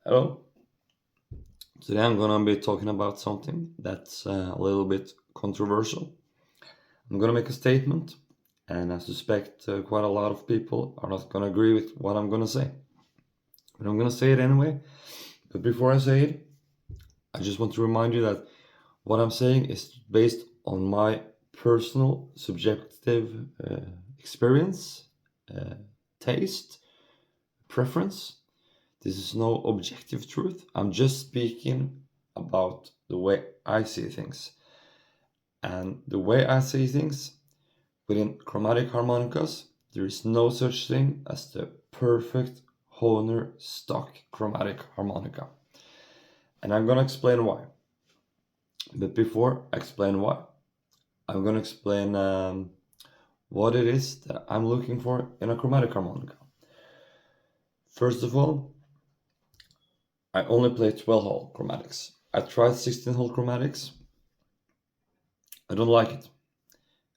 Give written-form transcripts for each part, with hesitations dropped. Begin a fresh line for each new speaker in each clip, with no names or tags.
Hello. Today I'm gonna be talking about something that's a little bit controversial. I'm gonna make a statement, and I suspect quite a lot of people are not gonna agree with what I'm gonna say. But I'm gonna say it anyway. But before I say it, I just want to remind you that what I'm saying is based on my personal subjective experience, uh, taste, preference. This is no objective truth. I'm just speaking about the way I see things. And the way I see things, within chromatic harmonicas, there is no such thing as the perfect Hohner stock chromatic harmonica. And I'm gonna explain why. But before I explain why, I'm gonna explain what it is that I'm looking for in a chromatic harmonica. First of all, I only play 12 hole chromatics. I tried 16 hole chromatics. I don't like it.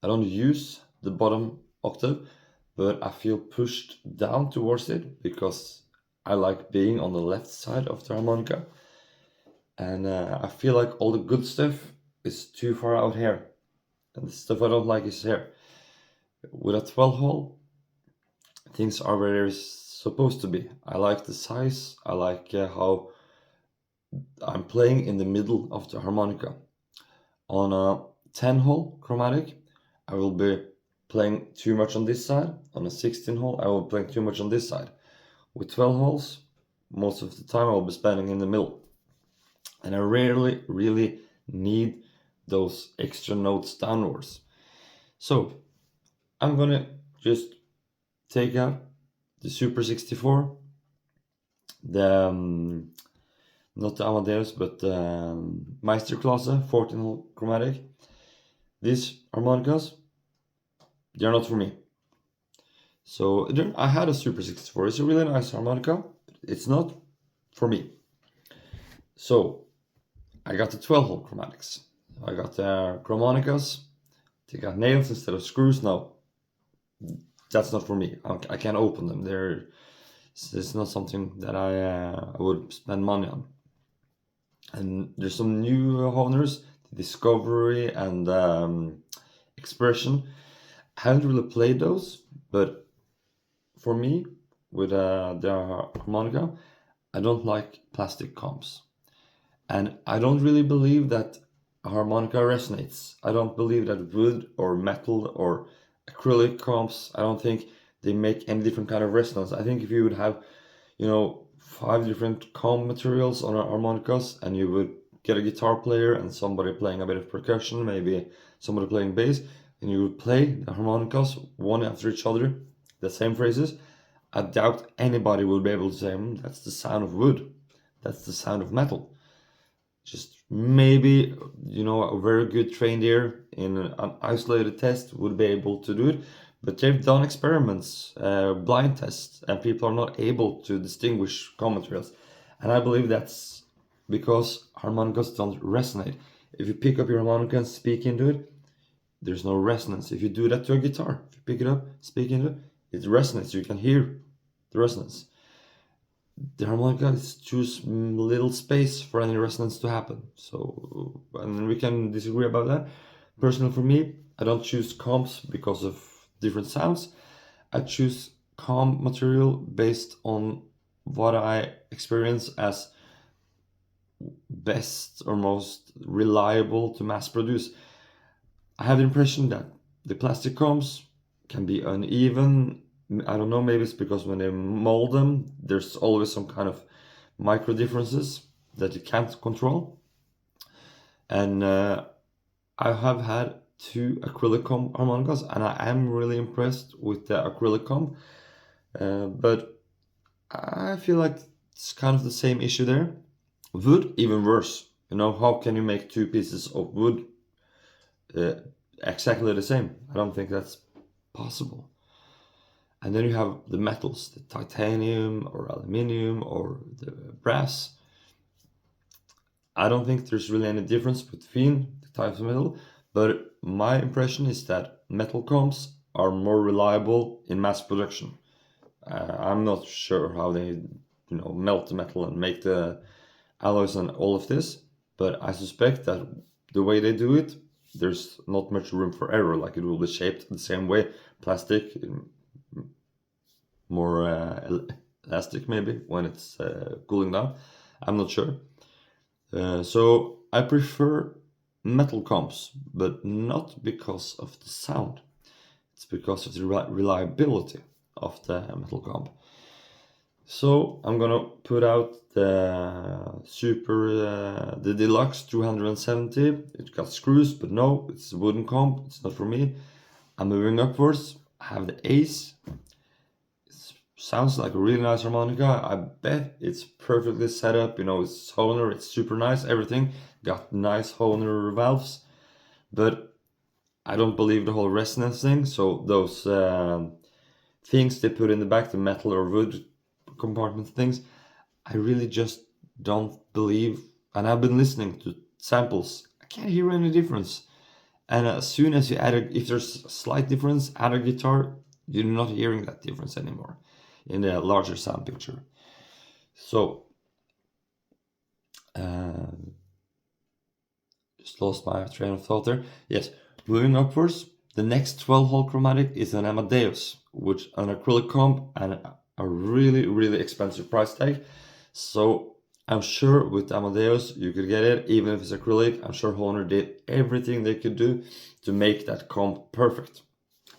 I don't use the bottom octave, but I feel pushed down towards it because I like being on the left side of the harmonica. And I feel like all the good stuff is too far out here. And the stuff I don't like is here. With a 12 hole, things are where they're supposed to be. I like the size, I like how I'm playing in the middle of the harmonica. On a 10 hole chromatic, I will be playing too much on this side. On a 16 hole, I will be playing too much on this side. With 12 holes, most of the time I will be spending in the middle. And I rarely really need those extra notes downwards. So I'm gonna just take out the Super 64, the not the Amadeus, but the Meisterklasse 14 hole chromatic. These harmonicas, they're not for me. So I had a Super 64. It's a really nice harmonica. It's not for me. So I got the 12 hole chromatics. I got the harmonicas. They got nails instead of screws. No, that's not for me. I can't open them. It's not something that I would spend money on. And there's some new Hohners, the Discovery and Expression. I haven't really played those, but for me, with the harmonica, I don't like plastic comps. And I don't really believe that a harmonica resonates. I don't believe that wood or metal or acrylic comps, I don't think they make any different kind of resonance. I think if you would have, 5 different comb materials on harmonicas and you would get a guitar player and somebody playing a bit of percussion, maybe somebody playing bass, and you would play the harmonicas one after each other, the same phrases, I doubt anybody will be able to say, that's the sound of wood, that's the sound of metal. Just maybe, a very good trained ear in an isolated test would be able to do it. But they've done experiments, blind tests, and people are not able to distinguish commentaries. And I believe that's because harmonicas don't resonate. If you pick up your harmonica and speak into it, there's no resonance. If you do that to a guitar, if you pick it up, speak into it, it resonates. You can hear the resonance. The harmonica is too little space for any resonance to happen. So, and we can disagree about that. Personally, for me, I don't choose comps because of different sounds. I choose comp material based on what I experience as best or most reliable to mass produce. I have the impression that the plastic comps can be uneven. I don't know, maybe it's because when they mold them, there's always some kind of micro differences that you can't control. And I have had two acrylic comb harmonicas, and I am really impressed with the acrylic comb. But I feel like it's kind of the same issue there. Wood, even worse. How can you make two pieces of wood uh, exactly the same? I don't think that's possible. And then you have the metals, the titanium or aluminium or the brass. I don't think there's really any difference between the types of metal, but my impression is that metal comps are more reliable in mass production. I'm not sure how they melt the metal and make the alloys and all of this. But I suspect that the way they do it, there's not much room for error. Like it will be shaped the same way, plastic, more elastic maybe when it's cooling down. I'm not sure. So I prefer metal comps, but not because of the sound. It's because of the reliability of the metal comp. So I'm gonna put out the the deluxe 270. It got screws, but no, it's a wooden comp. It's not for me. I'm moving upwards. I have the Ace. It sounds like a really nice harmonica. I bet it's perfectly set up. It's Hohner. It's super nice. Everything got nice Hohner valves, but I don't believe the whole resonance thing. So those things they put in the back, the metal or wood compartment things, I really just don't believe. And I've been listening to samples. I can't hear any difference. And as soon as you if there's a slight difference, add a guitar, you're not hearing that difference anymore in the larger sound picture. So, just lost my train of thought there. Yes, moving upwards, the next 12-hole chromatic is an Amadeus, which an acrylic comp and a really, really expensive price tag. So I'm sure with Amadeus you could get it, even if it's acrylic. I'm sure Hohner did everything they could do to make that comp perfect.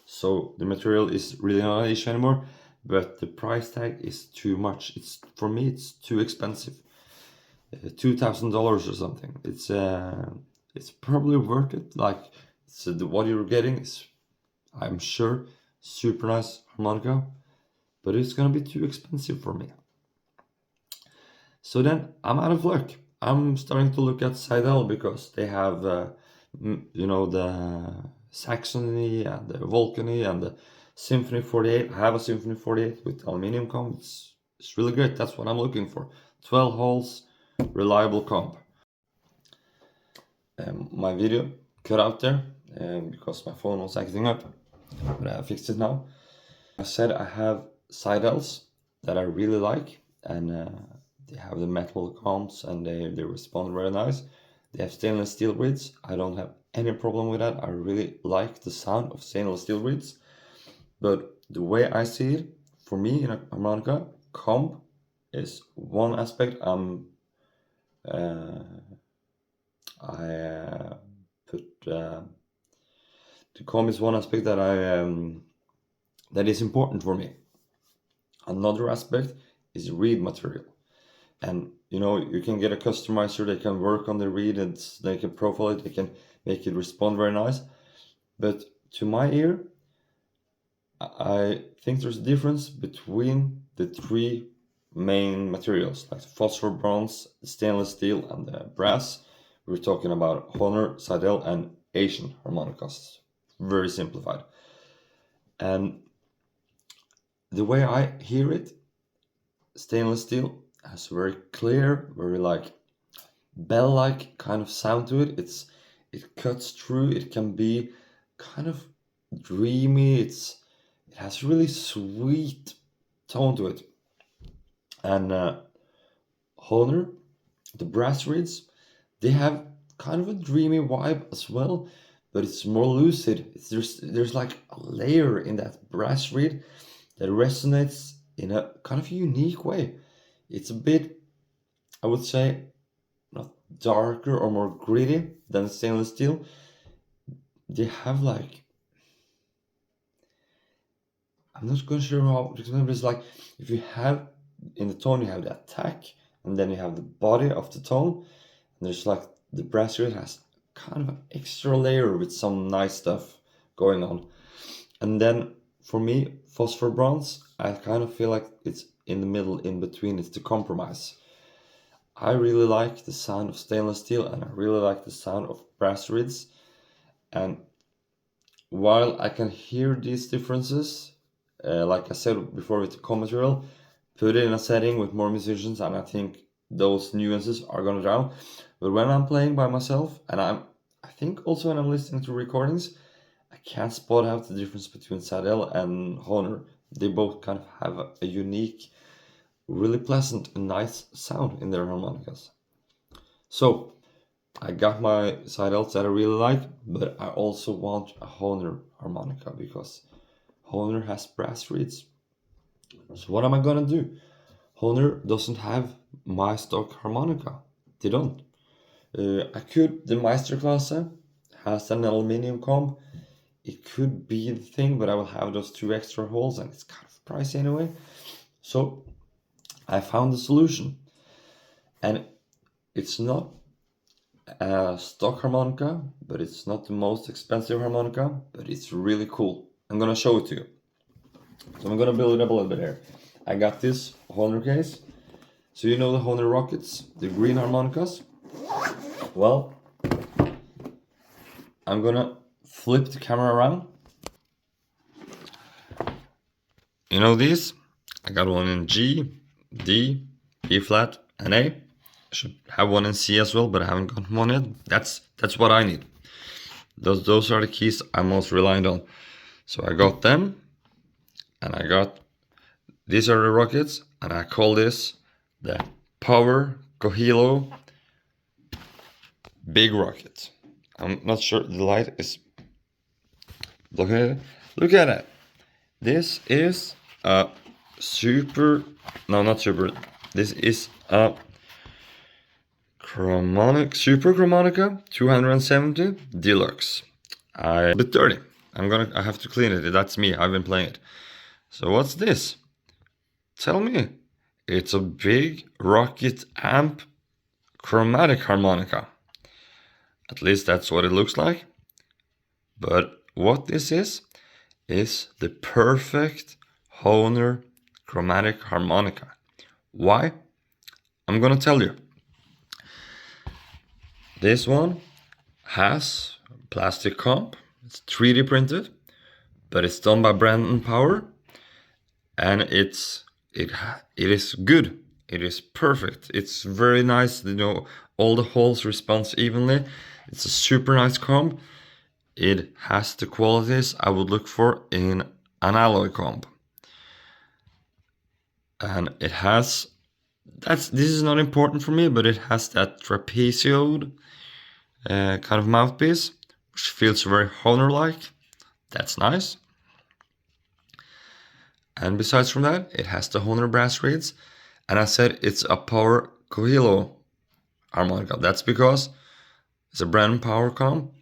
So the material is really not an issue anymore, but the price tag is too much. For me, it's too expensive. $2,000 or something. It's probably worth it. Like, so what you're getting is, I'm sure, super nice harmonica, but it's gonna be too expensive for me. So then I'm out of luck. I'm starting to look at Seidel because they have, the Saxony and the Volcany and the Symphony 48. I have a Symphony 48 with aluminium comp. It's really great. That's what I'm looking for. 12 holes, reliable comp. My video cut out there because my phone was acting up, but I fixed it now. I said I have Seidels that I really like, and they have the metal comps and they respond very nice. They have stainless steel reeds. I don't have any problem with that. I really like the sound of stainless steel reeds. But the way I see it, for me in a harmonica, comp is one aspect the comp is one aspect that that is important for me. Another aspect is reed material. And you can get a customizer, they can work on the reed and they can profile it, they can make it respond very nice. But to my ear, I think there's a difference between the three main materials, like the phosphor bronze, the stainless steel, and the brass. We're talking about Hohner, Seidel, and Asian harmonicas. Very simplified. And the way I hear it, stainless steel has a very clear, very like bell-like kind of sound to it. It cuts through. It can be kind of dreamy. It has really sweet tone to it. And Hohner, the brass reeds, they have kind of a dreamy vibe as well, but it's more lucid. There's like a layer in that brass reed that resonates in a kind of unique way. It's a bit, I would say, not darker or more gritty than stainless steel. They have like, I'm not quite sure how to explain, but it's like if you have in the tone you have the attack and then you have the body of the tone, and there's like the brass reed has kind of an extra layer with some nice stuff going on. And then for me, phosphor bronze, I kind of feel like it's in the middle, in between. It's the compromise. I really like the sound of stainless steel and I really like the sound of brass reeds. And while I can hear these differences, like I said before with the comp material, put it in a setting with more musicians and I think those nuances are gonna drown. But when I'm playing by myself, and I think also when I'm listening to recordings, I can't spot out the difference between Seidel and Hohner. They both kind of have a unique really pleasant and nice sound in their harmonicas. So I got my side Ls that I really like, but I also want a Hohner harmonica because Hohner has brass reeds. So what am I gonna do? Hohner doesn't have my stock harmonica. They don't. The Meisterklasse has an aluminium comb. It could be the thing, but I will have those 2 extra holes and it's kind of pricey anyway. So I found the solution. And it's not a stock harmonica, but it's not the most expensive harmonica, but it's really cool. I'm gonna show it to you. So I'm gonna build it up a little bit here. I got this Hohner case. So you know the Hohner Rockets, the green harmonicas? Well, I'm gonna flip the camera around. You know these? I got one in G, D, E flat, and A. I should have one in C as well, but I haven't got one yet. That's what I need. Those are the keys I'm most reliant on. So I got them, and I got these are the rockets, and I call this the Hohner Coelho Big Rocket. I'm not sure the light is. Look at it. Look at it. This is a super. No, not super. This is a Super Chromatica 270 Deluxe. A bit dirty. I have to clean it. That's me. I've been playing it. So what's this? Tell me. It's a big Rocket Amp chromatic harmonica. At least that's what it looks like. But what this is the perfect Hohner chromatic harmonica. Why? I'm gonna tell you. This one has plastic comp. It's 3D printed, but it's done by Brandon Power, and it is good. It is perfect. It's very nice. You know, all the holes respond evenly. It's a super nice comp. It has the qualities I would look for in an alloy comp, and it has. This is not important for me, but it has that trapezoid kind of mouthpiece, which feels very Hohner-like. That's nice. And besides from that, it has the Hohner brass reeds. And I said it's a Hohner Coelho harmonica. That's because it's a brand power comp,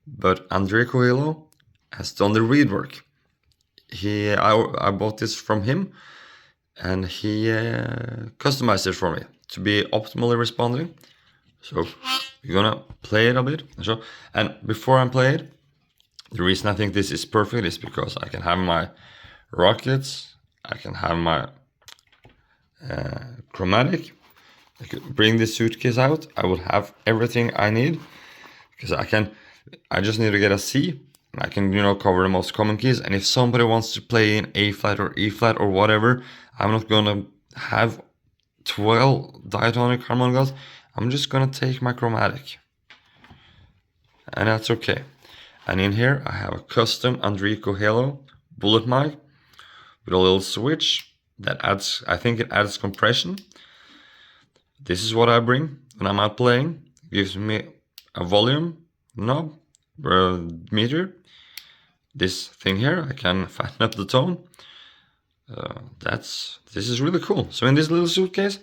but Andre Coelho has done the reed work. I bought this from him, and he customized it for me to be optimally responding. So we're gonna play it a bit. And before I play it, the reason I think this is perfect is because I can have my rockets, I can have my chromatic. I could bring this suitcase out. I would have everything I need because I just need to get a C. And I can, cover the most common keys. And if somebody wants to play in A flat or E flat or whatever, I'm not gonna have 12 diatonic harmonicas. I'm just gonna take my chromatic, and that's okay. And in here I have a custom Andre Coelho bullet mic with a little switch that adds, I think it adds compression. This is what I bring when I'm out playing. It gives me a volume knob meter. This thing here, I can fatten up the tone. This is really cool. So in this little suitcase,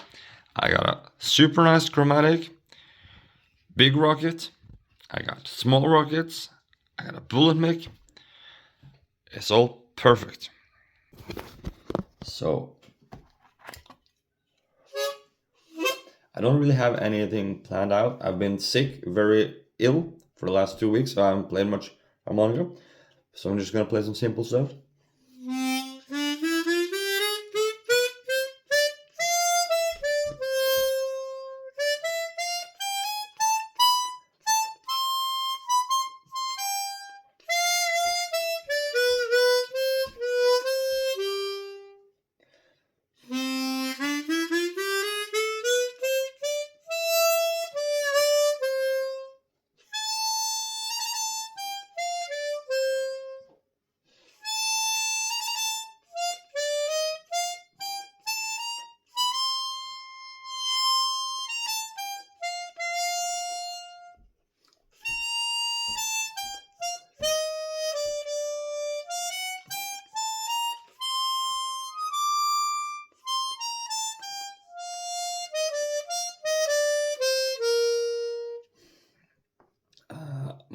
I got a super nice chromatic, big rocket, I got small rockets, I got a bullet mic. It's all perfect. So I don't really have anything planned out. I've been sick, very ill for the last 2 weeks, so I haven't played much harmonica. So I'm just gonna play some simple stuff.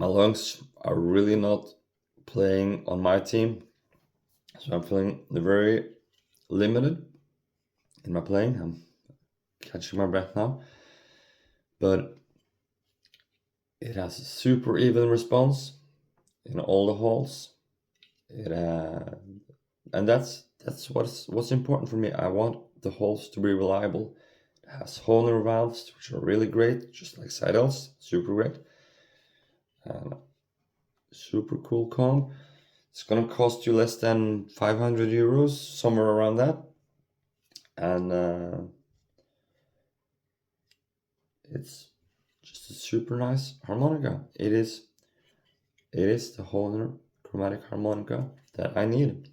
my lungs are really not playing on my team, so I'm feeling very limited in my playing. I'm catching my breath now, but it has a super even response in all the holes. And that's what's important for me. I want the holes to be reliable. It has Hohner valves, which are really great, just like Seidel's, super great. Super cool comb. It's gonna cost you less than 500 euros, somewhere around that. And it's just a super nice harmonica. It is the Hohner Chromatic Harmonica that I need.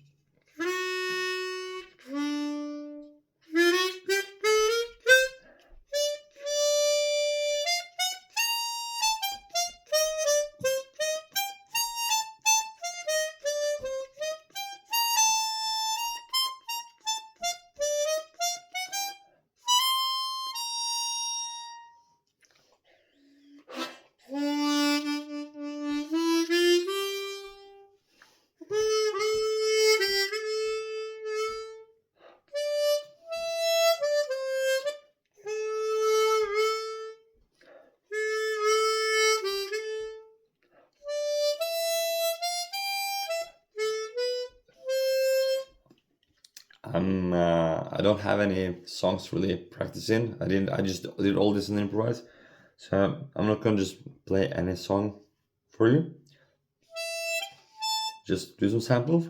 I don't have any songs really practicing. I just did all this in improvise. So I'm not gonna just play any song for you. Just do some samples.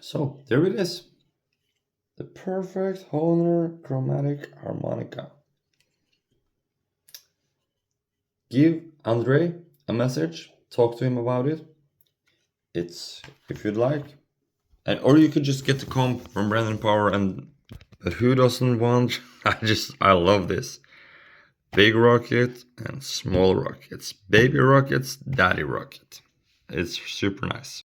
So there it is. The perfect Hohner Chromatic Harmonica. Give Andre a message. Talk to him about it. It's, if you'd like. Or you could just get the comp from Brandon Power, but who doesn't want? I love this. Big rocket and small rockets. Baby rockets, daddy rocket. It's super nice.